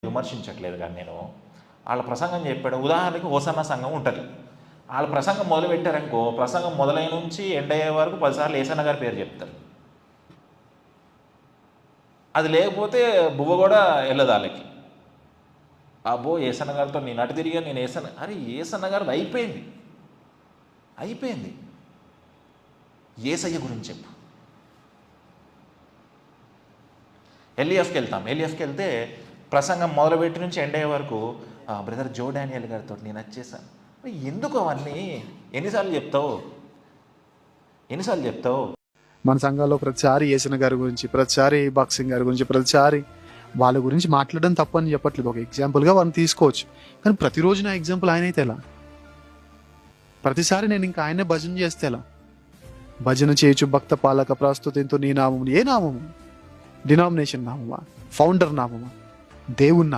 విమర్శించట్లేదు కానీ నేను వాళ్ళ ప్రసంగం చెప్పాడు. ఉదాహరణకి హోసన్న సంఘం ఉంటుంది. వాళ్ళ ప్రసంగం మొదలుపెట్టారనుకో, ప్రసంగం మొదలైన నుంచి ఎండ్ అయ్యే వరకు 10 సార్లు ఏసన్న గారి పేరు చెప్తారు. అది లేకపోతే బువ్వ కూడా వెళ్ళదు వాళ్ళకి. అబ్బో ఏసన్న గారితో నేను అటు తిరిగా, నేను అరే ఏసన్న గారిది అయిపోయింది. ఏసయ్య గురించి చెప్పు. ఎల్ఈఎఫ్కి వెళ్తే ప్రసంగం మొదలుపెట్టి నుంచి ఎండ్ అయ్యే వరకు బ్రదర్ జో డానియల్ గారితో నేను వచ్చేసాను. ఎందుకు అవన్నీ ఎన్నిసార్లు చెప్తావు? మన సంఘాల్లో ప్రతిసారి ఏసన్న గారి గురించి, ప్రతిసారి బాక్సింగ్ గారి గురించి, ప్రతిసారి వాళ్ళ గురించి మాట్లాడడం తప్పని చెప్పట్లేదు. ఒక ఎగ్జాంపుల్గా వాళ్ళని తీసుకోవచ్చు, కానీ ప్రతిరోజు నా ఎగ్జాంపుల్ ఆయన అయితే ఎలా? ప్రతిసారి నేను ఇంకా ఆయనే భజన చేస్తే ఎలా? భజన చేయొచ్చు భక్త పాలక ప్రస్తుతితో నీ నామము. ఏ నామము? డినామినేషన్ నామమా? ఫౌండర్ నామమా? దేవుని